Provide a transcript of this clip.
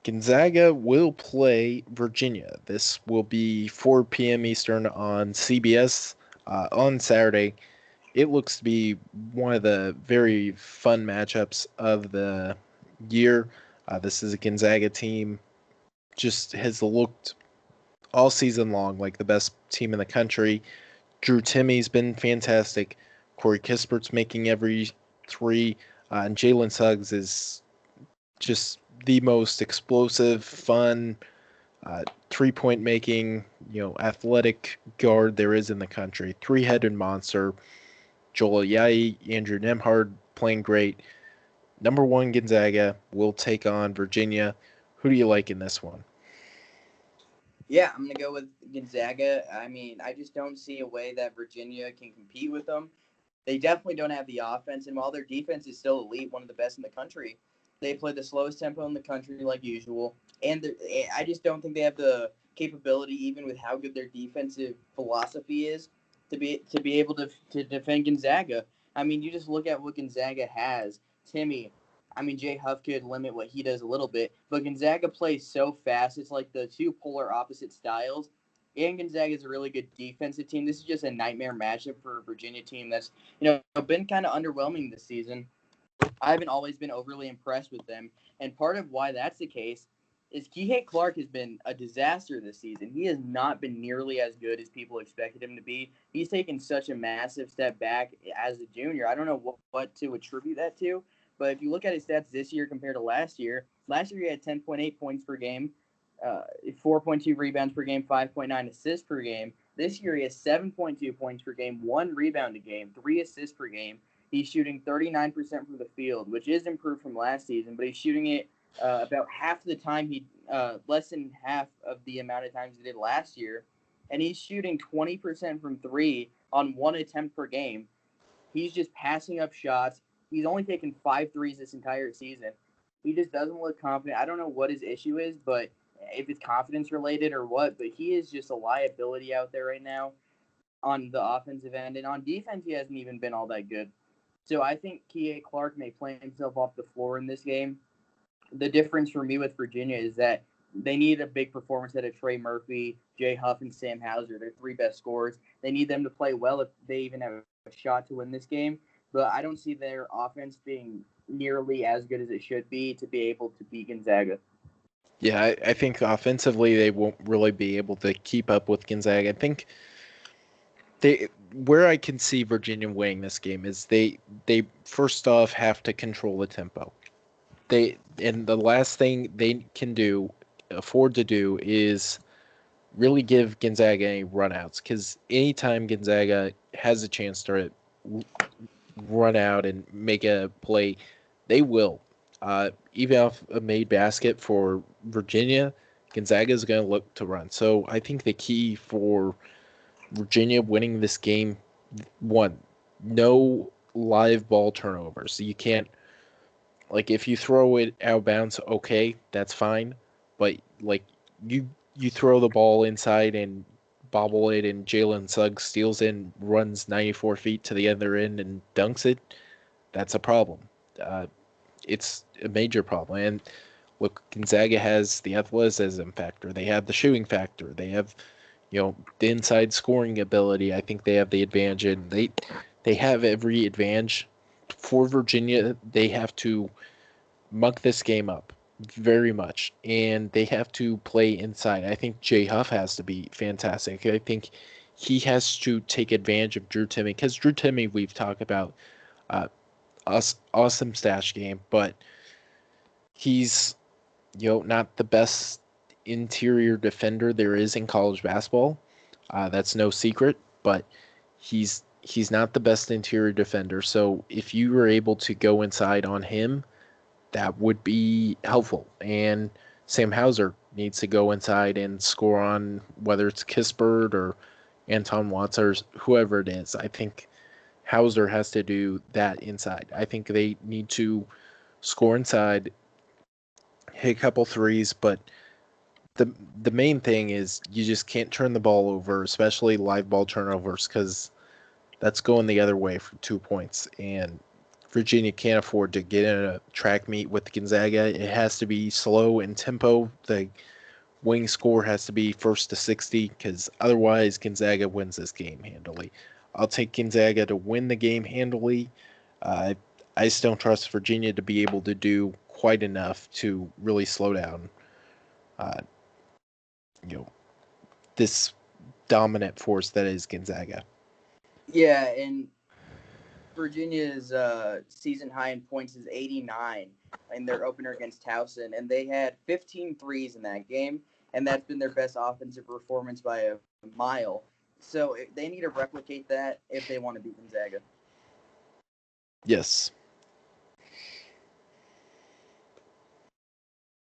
Gonzaga will play Virginia. This will be 4 p.m. Eastern on CBS on Saturday. It looks to be one of the very fun matchups of the year. This is a Gonzaga team, just has looked all season long like the best team in the country. Drew Timmy's been fantastic. Corey Kispert's making every three, and Jalen Suggs is just the most explosive, fun, 3 point making, athletic guard there is in the country. Three-headed monster. Joel Ayayi, Andrew Nemhard playing great. Number one Gonzaga will take on Virginia. Who do you like in this one? Yeah, I'm gonna go with Gonzaga. I mean, I just don't see a way that Virginia can compete with them. They definitely don't have the offense, and while their defense is still elite, one of the best in the country, they play the slowest tempo in the country like usual. And I just don't think they have the capability, even with how good their defensive philosophy is, to be able to defend Gonzaga. I mean, you just look at what Gonzaga has. Timmy, I mean, Jay Huff could limit what he does a little bit, but Gonzaga plays so fast. It's like the two polar opposite styles. And Gonzaga is a really good defensive team. This is just a nightmare matchup for a Virginia team that's been kind of underwhelming this season. I haven't always been overly impressed with them, and part of why that's the case is Kihei Clark has been a disaster this season. He has not been nearly as good as people expected him to be. He's taken such a massive step back as a junior. I don't know what to attribute that to, but if you look at his stats this year compared to last year he had 10.8 points per game, 4.2 rebounds per game, 5.9 assists per game. This year he has 7.2 points per game, 1 rebound a game, 3 assists per game. He's shooting 39% from the field, which is improved from last season, but he's shooting it about half the time less than half of the amount of times he did last year. And he's shooting 20% from three on 1 attempt per game. He's just passing up shots. He's only taken 5 threes this entire season. He just doesn't look confident. I don't know what his issue is, but if it's confidence related or what, but he is just a liability out there right now on the offensive end. And on defense, he hasn't even been all that good. So I think Kihei Clark may play himself off the floor in this game. The difference for me with Virginia is that they need a big performance out of Trey Murphy, Jay Huff, and Sam Hauser. Their three best scorers. They need them to play well if they even have a shot to win this game. But I don't see their offense being nearly as good as it should be to be able to beat Gonzaga. Yeah, I think offensively they won't really be able to keep up with Gonzaga. I think they where I can see Virginia winning this game is they first off have to control the tempo. And the last thing they can afford to do is really give Gonzaga any runouts because anytime Gonzaga has a chance to run out and make a play, they will. Even off a made basket for Virginia, Gonzaga is going to look to run. So I think the key for Virginia winning this game, one, no live ball turnovers. So you can't, like, if you throw it out of bounds, okay, that's fine. But like you throw the ball inside and bobble it, and Jalen Suggs steals it and runs 94 feet to the other end and dunks it. That's a problem. Uh, it's a major problem. And look, Gonzaga has the athleticism factor. They have the shooting factor. They have, the inside scoring ability. I think they have the advantage, and they have every advantage. For Virginia, they have to muck this game up very much, and they have to play inside. I think Jay Huff has to be fantastic. I think he has to take advantage of Drew Timme because Drew Timme we've talked about uh, awesome stash game, but he's not the best interior defender there is in college basketball. That's no secret, but he's not the best interior defender. So if you were able to go inside on him, that would be helpful. And Sam Hauser needs to go inside and score on whether it's Kispert or Anton Watson or whoever it is. I think Hauser has to do that inside. I think they need to score inside, hit a couple threes, but the main thing is you just can't turn the ball over, especially live ball turnovers, because that's going the other way for 2 points. And Virginia can't afford to get in a track meet with Gonzaga. It has to be slow in tempo. The wing score has to be first to 60 because otherwise Gonzaga wins this game handily. I'll take Gonzaga to win the game handily. Uh, I just don't trust Virginia to be able to do quite enough to really slow down, uh, you know, this dominant force that is Gonzaga. Yeah, and Virginia's season high in points is 89 in their opener against Towson, and they had 15 threes in that game, and that's been their best offensive performance by a mile. So they need to replicate that if they want to beat Gonzaga. Yes.